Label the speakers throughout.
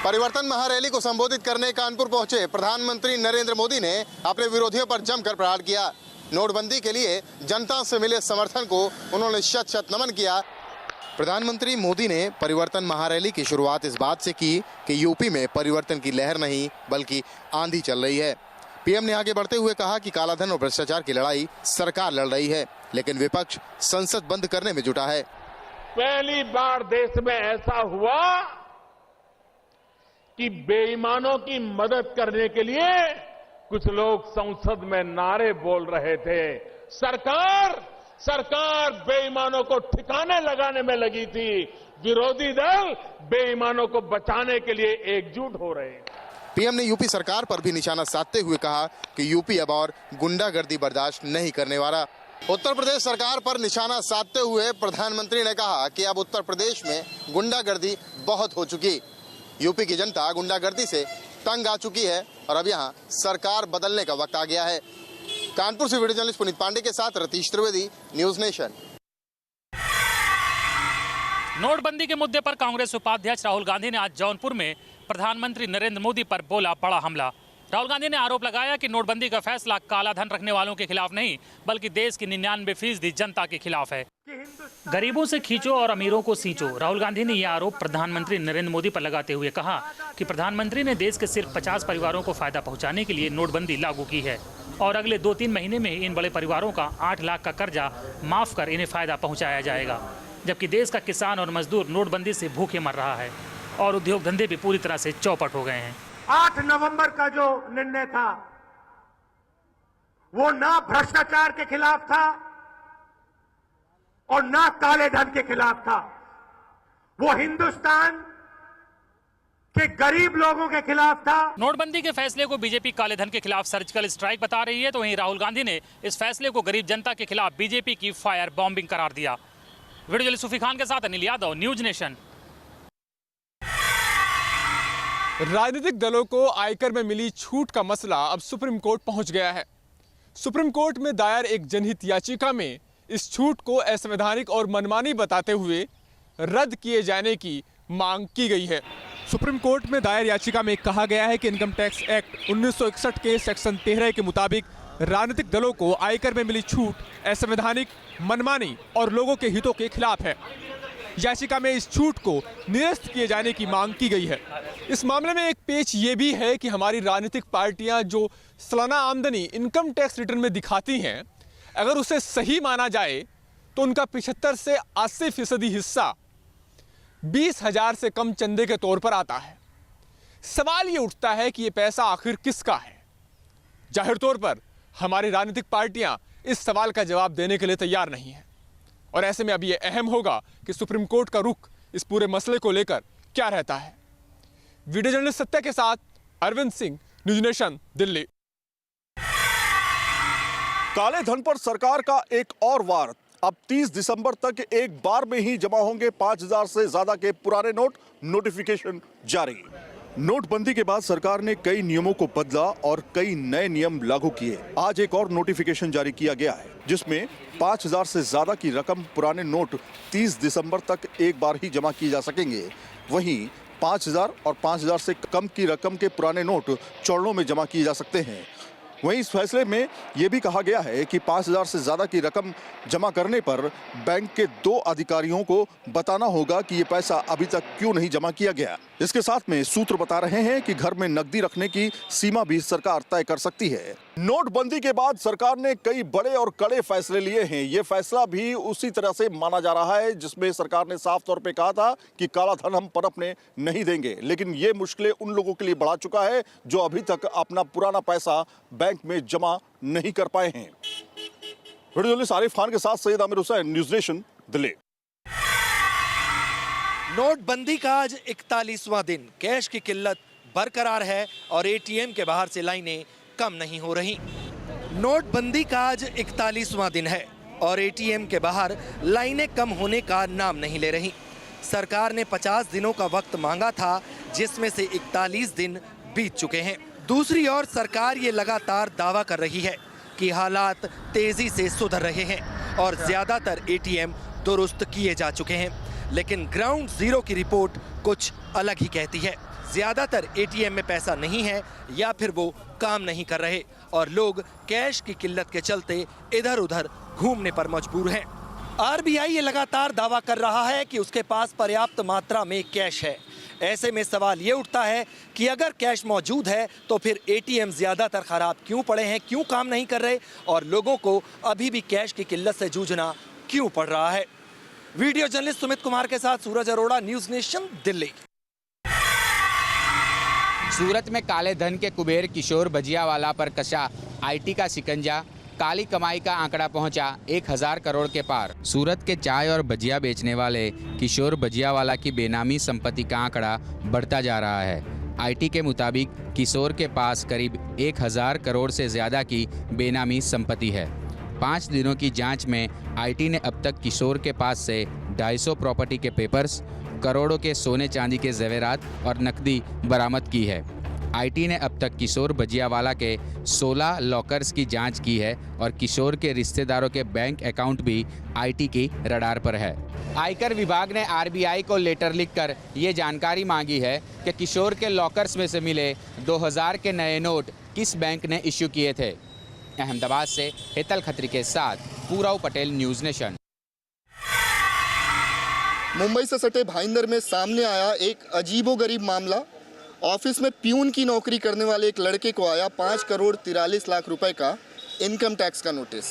Speaker 1: परिवर्तन महारैली को संबोधित करने कानपुर पहुंचे प्रधानमंत्री नरेंद्र मोदी ने अपने विरोधियों पर जमकर प्रहार किया। नोटबंदी के लिए जनता से मिले समर्थन को उन्होंने शत शत नमन किया। प्रधानमंत्री मोदी ने परिवर्तन महारैली की शुरुआत इस बात से की कि यूपी में परिवर्तन की लहर नहीं बल्कि आंधी चल रही है। पीएम ने आगे बढ़ते हुए कहा कि कालाधन और भ्रष्टाचार की लड़ाई सरकार लड़ रही है, लेकिन विपक्ष संसद बंद करने में जुटा है।
Speaker 2: पहली बार देश में ऐसा हुआ कि बेईमानों की मदद करने के लिए कुछ लोग संसद में नारे बोल रहे थे। सरकार बेईमानों को ठिकाने लगाने में लगी थी। विरोधी दल बेईमानों को बचाने के लिए एकजुट हो रहे हैं।
Speaker 1: पीएम ने यूपी सरकार पर भी निशाना साधते हुए कहा कि यूपी अब और गुंडागर्दी बर्दाश्त नहीं करने वाला। उत्तर प्रदेश सरकार पर निशाना साधते हुए प्रधानमंत्री ने कहा कि अब उत्तर प्रदेश में गुंडागर्दी बहुत हो चुकी। यूपी की जनता गुंडागर्दी से तंग आ चुकी है और अब यहां सरकार बदलने का वक्त आ गया है। कानपुर से वीडियो जर्नलिस्ट पुनीत पांडे के साथ रतीश त्रिवेदी, न्यूज नेशन।
Speaker 3: नोटबंदी के मुद्दे पर कांग्रेस उपाध्यक्ष राहुल गांधी ने आज जौनपुर में प्रधानमंत्री नरेंद्र मोदी पर बोला बड़ा हमला। राहुल गांधी ने आरोप लगाया कि नोटबंदी का फैसला काला धन रखने वालों के खिलाफ नहीं बल्कि देश की 99% जनता के खिलाफ है। गरीबों से खींचो और अमीरों को सींचो। राहुल गांधी ने यह आरोप प्रधानमंत्री नरेंद्र मोदी पर लगाते हुए कहा कि प्रधानमंत्री ने देश के सिर्फ 50 परिवारों को फायदा पहुंचाने के लिए नोटबंदी लागू की है और अगले 2-3 महीने में इन बड़े परिवारों का 8 लाख का कर्जा माफ कर इन्हें फायदा पहुंचाया जाएगा, जबकि देश का किसान और मजदूर नोटबंदी से भूखे मर रहा है और उद्योग धंधे भी पूरी तरह से चौपट हो गए हैं।
Speaker 4: 8 नवंबर का जो निर्णय था वो ना भ्रष्टाचार के खिलाफ था और ना काले धन के खिलाफ था। वो हिंदुस्तान के गरीब लोगों के खिलाफ था।
Speaker 3: नोटबंदी के फैसले को बीजेपी काले धन के खिलाफ सर्जिकल स्ट्राइक बता रही है, तो वहीं राहुल गांधी ने इस फैसले को गरीब जनता के खिलाफ बीजेपी की फायर बॉम्बिंग करार दिया। वीडियो जर्नलिस्ट सूफी खान के साथ अनिल यादव, न्यूज नेशन।
Speaker 5: राजनीतिक दलों को आयकर में मिली छूट का मसला अब सुप्रीम कोर्ट पहुंच गया है। सुप्रीम कोर्ट में दायर एक जनहित याचिका में इस छूट को असंवैधानिक और मनमानी बताते हुए रद्द किए जाने की मांग की गई है। सुप्रीम कोर्ट में दायर याचिका में कहा गया है कि इनकम टैक्स एक्ट 1961 के सेक्शन 13 के मुताबिक राजनीतिक दलों को आयकर में मिली छूट असंवैधानिक, मनमानी और लोगों के हितों के खिलाफ है। याचिका में इस छूट को निरस्त किए जाने की मांग की गई है। इस मामले में एक पेच ये भी है कि हमारी राजनीतिक पार्टियां जो सालाना आमदनी इनकम टैक्स रिटर्न में दिखाती हैं, अगर उसे सही माना जाए तो उनका 75 से 80% हिस्सा 20,000 से कम चंदे के तौर पर आता है। सवाल ये उठता है कि ये पैसा आखिर किसका है। जाहिर तौर पर हमारी राजनीतिक पार्टियां इस सवाल का जवाब देने के लिए तैयार नहीं हैं और ऐसे में अब ये अहम होगा कि सुप्रीम कोर्ट का रुख इस पूरे मसले को लेकर क्या रहता है। वीडियो जर्नलिस्ट सत्या के साथ अरविंद सिंह, न्यूज नेशन, दिल्ली।
Speaker 6: काले धन पर सरकार का एक और वार। अब 30 दिसंबर तक एक बार में ही जमा होंगे 5,000 से ज्यादा के पुराने नोट। नोटिफिकेशन जारी। नोटबंदी के बाद सरकार ने कई नियमों को बदला और कई नए नियम लागू किए। आज एक और नोटिफिकेशन जारी किया गया है जिसमें 5,000 से ज्यादा की रकम पुराने नोट 30 दिसंबर तक एक बार ही जमा किए जा सकेंगे। वहीं 5,000 और 5,000 से कम की रकम के पुराने नोट चरणों में जमा किए जा सकते हैं। वहीं इस फैसले में यह भी कहा गया है कि 5,000 से ज्यादा की रकम जमा करने पर बैंक के 2 अधिकारियों को बताना होगा कि ये पैसा अभी तक क्यों नहीं जमा किया गया। इसके साथ में सूत्र बता रहे हैं कि घर में नकदी रखने की सीमा भी सरकार तय कर सकती है। नोटबंदी के बाद सरकार ने कई बड़े और कड़े फैसले लिए हैं। ये फैसला भी उसी तरह से माना जा रहा है जिसमें सरकार ने साफ तौर पे कहा था कि काला धन हम पनपने नहीं देंगे, लेकिन ये मुश्किलें उन लोगों के लिए बढ़ा चुका है जो अभी तक अपना पुराना पैसा बैंक में जमा नहीं कर पाए हैं। वीडियो जर्नलिस्ट आरिफ खान के साथ सैयद आमिर हुसैन, न्यूज नेशन, दिल्ली।
Speaker 7: नोटबंदी का आज 41वां दिन। कैश की किल्लत बरकरार है और एटीएम के बाहर से लाइनें कम नहीं हो रही। नोटबंदी का आज 41वां दिन है और एटीएम के बाहर लाइनें कम होने का नाम नहीं ले रही। सरकार ने 50 दिनों का वक्त मांगा था जिसमें से 41 दिन बीत चुके हैं। दूसरी ओर सरकार ये लगातार दावा कर रही है कि हालात तेजी से सुधर रहे हैं और ज्यादातर एटीएम दुरुस्त किए जा चुके हैं, लेकिन ग्राउंड जीरो की रिपोर्ट कुछ अलग ही कहती है। ज्यादातर एटीएम में पैसा नहीं है या फिर वो काम नहीं कर रहे और लोग कैश की किल्लत के चलते इधर उधर घूमने पर मजबूर हैं। आरबीआई ये लगातार दावा कर रहा है कि उसके पास पर्याप्त मात्रा में कैश है। ऐसे में सवाल ये उठता है कि अगर कैश मौजूद है तो फिर एटीएम ज्यादातर खराब क्यों पड़े हैं, क्यों काम नहीं कर रहे और लोगों को अभी भी कैश की किल्लत से जूझना क्यों पड़ रहा है। वीडियो जर्नलिस्ट सुमित कुमार के साथ सूरज अरोड़ा, न्यूज नेशन, दिल्ली।
Speaker 8: सूरत में काले धन के कुबेर किशोर भजियावाला पर कसा आईटी का शिकंजा, काली कमाई का आंकड़ा पहुंचा 1000 करोड़ के पार। सूरत के चाय और भजिया बेचने वाले किशोर भजियावाला की बेनामी संपत्ति का आंकड़ा बढ़ता जा रहा है। आईटी के मुताबिक किशोर के पास करीब 1000 करोड़ से ज़्यादा की बेनामी संपत्ति है। 5 दिनों की जांच में आईटी ने अब तक किशोर के पास से 250 प्रॉपर्टी के पेपर्स, करोड़ों के सोने चांदी के जेवरात और नकदी बरामद की है। आईटी ने अब तक किशोर भजियावाला के 16 लॉकर्स की जांच की है और किशोर के रिश्तेदारों के बैंक अकाउंट भी आईटी की रडार पर है। आयकर विभाग ने आरबीआई को लेटर लिखकर ये जानकारी मांगी है कि किशोर के लॉकर्स में से मिले 2000 के नए नोट किस बैंक ने इश्यू किए थे। अहमदाबाद से हेतल खत्री के साथ पूराव पटेल, न्यूज़ नेशन।
Speaker 1: मुंबई से सटे भाईंदर में सामने आया एक अजीबोगरीब मामला। ऑफिस में प्यून की नौकरी करने वाले एक लड़के को आया 5 करोड़ 43 लाख रुपए का इनकम टैक्स का नोटिस।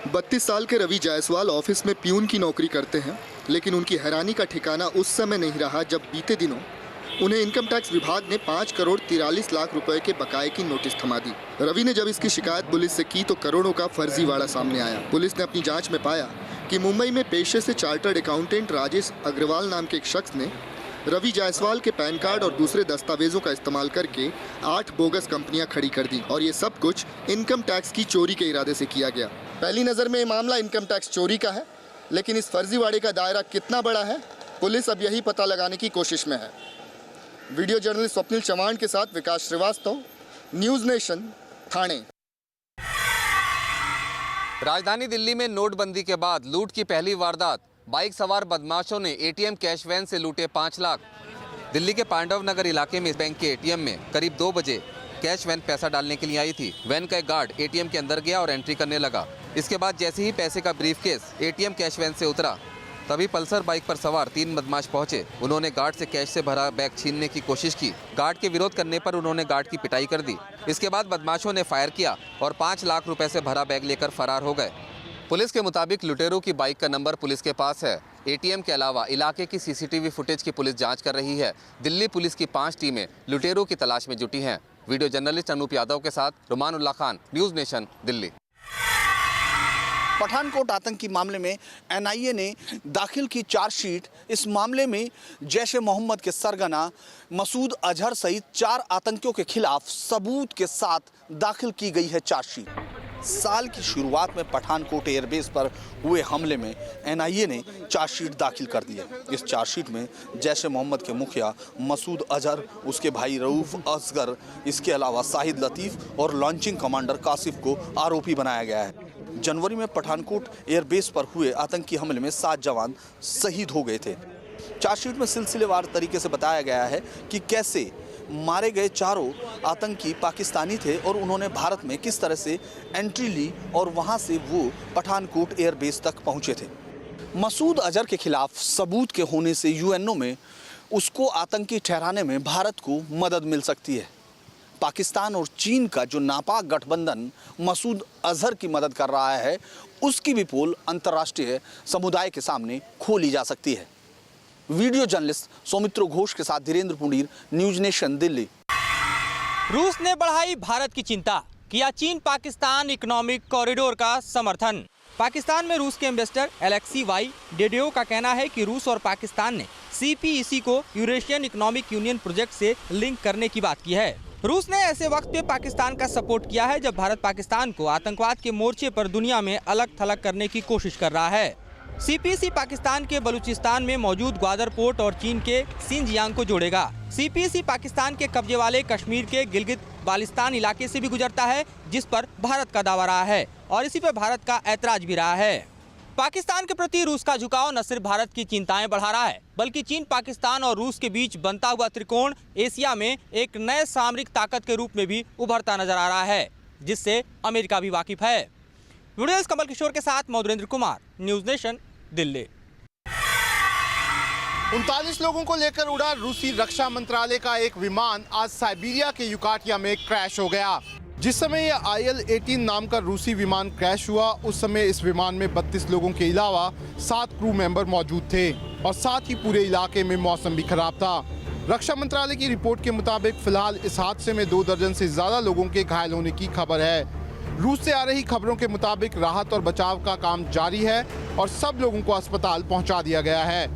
Speaker 1: 32 साल के रवि जायसवाल ऑफिस में प्यून की नौकरी करते हैं, लेकिन उनकी हैरानी का ठिकाना उस समय नहीं रहा जब बीते दिनों उन्हें इनकम टैक्स विभाग ने 5 करोड़ 43 लाख रुपए के बकाये की नोटिस थमा दी। रवि ने जब इसकी शिकायत पुलिस से की तो करोड़ों का फर्जीवाड़ा सामने आया। पुलिस ने अपनी जांच में पाया कि मुंबई में पेशे से चार्टर्ड अकाउंटेंट राजेश अग्रवाल नाम के एक शख्स ने रवि जायसवाल के पैन कार्ड और दूसरे दस्तावेजों का इस्तेमाल करके 8 बोगस कंपनियां खड़ी कर दी और ये सब कुछ इनकम टैक्स की चोरी के इरादे से किया गया। पहली नज़र में ये मामला इनकम टैक्स चोरी का है, लेकिन इस फर्जीवाड़े का दायरा कितना बड़ा है, पुलिस अब यही पता लगाने की कोशिश में है। वीडियो जर्नलिस्ट स्वप्निल चौहान के साथ विकास श्रीवास्तव, न्यूज़ नेशन, ठाणे।
Speaker 9: राजधानी दिल्ली में नोटबंदी के बाद लूट की पहली वारदात। बाइक सवार बदमाशों ने एटीएम कैश वैन से लूटे 5 लाख। दिल्ली के पांडव नगर इलाके में बैंक के एटीएम में करीब 2 बजे कैश वैन पैसा डालने के लिए आई थी। वैन का एक गार्ड एटीएम के अंदर गया और एंट्री करने लगा। इसके बाद जैसे ही पैसे का ब्रीफकेस एटीएम कैश वैन से उतरा, तभी पल्सर बाइक पर सवार 3 बदमाश पहुंचे। उन्होंने गार्ड से कैश से भरा बैग छीनने की कोशिश की। गार्ड के विरोध करने पर उन्होंने गार्ड की पिटाई कर दी। इसके बाद बदमाशों ने फायर किया और 5 लाख रुपए से भरा बैग लेकर फरार हो गए। पुलिस के मुताबिक लुटेरों की बाइक का नंबर पुलिस के पास है। एटीएम के अलावा इलाके की सीसीटीवी फुटेज की पुलिस जांच कर रही है। दिल्ली पुलिस की 5 टीमें लुटेरों की तलाश में जुटी हैं। वीडियो जर्नलिस्ट अनूप यादव के साथ रुमानुल्लाह खान, न्यूज़ नेशन, दिल्ली।
Speaker 6: पठानकोट आतंकी मामले में एनआईए ने दाखिल की चार्जशीट। इस मामले में जैश ए मोहम्मद के सरगना मसूद अजहर सहित 4 आतंकियों के खिलाफ सबूत के साथ दाखिल की गई है चार्जशीट। साल की शुरुआत में पठानकोट एयरबेस पर हुए हमले में एनआईए ने चार्जशीट दाखिल कर दी है। इस चार्जशीट में जैश ए मोहम्मद के मुखिया मसूद अजहर, उसके भाई रऊफ असगर, इसके अलावा शाहिद लतीफ़ और लॉन्चिंग कमांडर कासिफ को आरोपी बनाया गया है। जनवरी में पठानकोट एयरबेस पर हुए आतंकी हमले में 7 जवान शहीद हो गए थे। चार्जशीट में सिलसिलेवार तरीके से बताया गया है कि कैसे मारे गए चारों आतंकी पाकिस्तानी थे और उन्होंने भारत में किस तरह से एंट्री ली और वहां से वो पठानकोट एयरबेस तक पहुंचे थे। मसूद अजहर के खिलाफ सबूत के होने से यूएनओ में उसको आतंकी ठहराने में भारत को मदद मिल सकती है। पाकिस्तान और चीन का जो नापाक गठबंधन मसूद अजहर की मदद कर रहा है, उसकी भी पोल अंतर्राष्ट्रीय समुदाय के सामने खोली जा सकती है। वीडियो जर्नलिस्ट सौमित्र घोष के साथ धीरेन्द्र पुंडीर, न्यूज़ नेशन, दिल्ली।
Speaker 10: रूस ने बढ़ाई भारत की चिंता, किया चीन पाकिस्तान इकोनॉमिक कॉरिडोर का समर्थन। पाकिस्तान में रूस के एम्बेसडर एलेक्सी वाई डेडियो का कहना है कि रूस और पाकिस्तान ने सीपीईसी को यूरेशियन इकोनॉमिक यूनियन प्रोजेक्ट से लिंक करने की बात की है। रूस ने ऐसे वक्त पे पाकिस्तान का सपोर्ट किया है जब भारत पाकिस्तान को आतंकवाद के मोर्चे पर दुनिया में अलग थलग करने की कोशिश कर रहा है। सीपीसी पाकिस्तान के बलूचिस्तान में मौजूद ग्वादर पोर्ट और चीन के सिंजियांग को जोड़ेगा। सीपीसी पाकिस्तान के कब्जे वाले कश्मीर के गिलगित बाल्टिस्तान इलाके से भी गुजरता है, जिस पर भारत का दावा रहा है और इसी पर भारत का ऐतराज भी रहा है। पाकिस्तान के प्रति रूस का झुकाव न सिर्फ भारत की चिंताएं बढ़ा रहा है, बल्कि चीन, पाकिस्तान और रूस के बीच बनता हुआ त्रिकोण एशिया में एक नए सामरिक ताकत के रूप में भी उभरता नजर आ रहा है, जिससे अमेरिका भी वाकिफ है। वीडियो कमल किशोर के साथ मधुरेंद्र कुमार, न्यूज नेशन, दिल्ली।
Speaker 1: 39 लोगों को लेकर उड़ा रूसी रक्षा मंत्रालय का एक विमान आज साइबेरिया के युकाटिया में क्रैश हो गया। जिस समय यह IL-18 नाम का रूसी विमान क्रैश हुआ, उस समय इस विमान में 32 लोगों के अलावा 7 क्रू मेंबर मौजूद थे और साथ ही पूरे इलाके में मौसम भी खराब था। रक्षा मंत्रालय की रिपोर्ट के मुताबिक फिलहाल इस हादसे में 2 दर्जन से ज्यादा लोगों के घायल होने की खबर है। रूस से आ रही खबरों के मुताबिक राहत और बचाव का काम जारी है और सब लोगों को अस्पताल पहुंचा दिया गया है।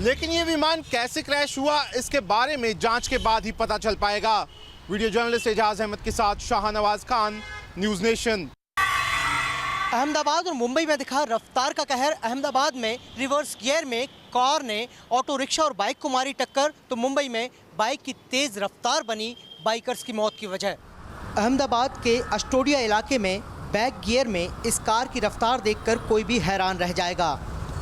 Speaker 1: लेकिन ये विमान कैसे क्रैश हुआ, इसके बारे में जांच के बाद ही पता चल पाएगा। वीडियो जर्नलिस्ट एजाज अहमद के साथ शाहनवाज खान, न्यूज नेशन।
Speaker 11: अहमदाबाद और मुंबई में दिखा रफ्तार का कहर। अहमदाबाद में रिवर्स गियर में कार ने ऑटो रिक्शा और बाइक को मारी टक्कर, तो मुंबई में बाइक की तेज रफ्तार बनी बाइकर्स की मौत की वजह। अहमदाबाद के अस्टोडिया इलाके में बैक गियर में इस कार की रफ्तार देखकर कोई भी हैरान रह जाएगा।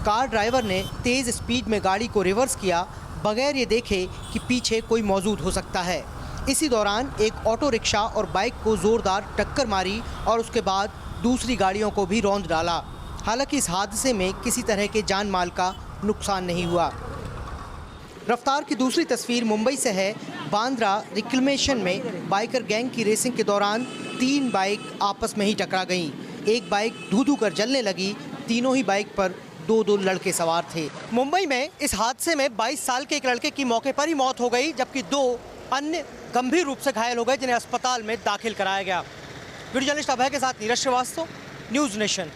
Speaker 11: कार ड्राइवर ने तेज स्पीड में गाड़ी को रिवर्स किया, बगैर ये देखे कि पीछे कोई मौजूद हो सकता है। इसी दौरान एक ऑटो रिक्शा और बाइक को जोरदार टक्कर मारी और उसके बाद दूसरी गाड़ियों को भी रौंद डाला। हालांकि इस हादसे में किसी तरह के जान माल का नुकसान नहीं हुआ। रफ्तार की दूसरी तस्वीर मुंबई से है। बांद्रा रिक्लेमेशन में बाइकर गैंग की रेसिंग के दौरान 3 बाइक आपस में ही टकरा गईं। एक बाइक धू-धू कर जलने लगी। तीनों ही बाइक पर 2 लड़के सवार थे। मुंबई में इस हादसे में 22 साल के एक लड़के की मौके पर ही मौत हो गई, जबकि 2 अन्य गंभीर रूप से घायल हो गए, जिन्हें अस्पताल में दाखिल कराया गया। वीडियो जर्नलिस्ट अभय के साथ नीरज श्रीवास्तव, न्यूज नेशन।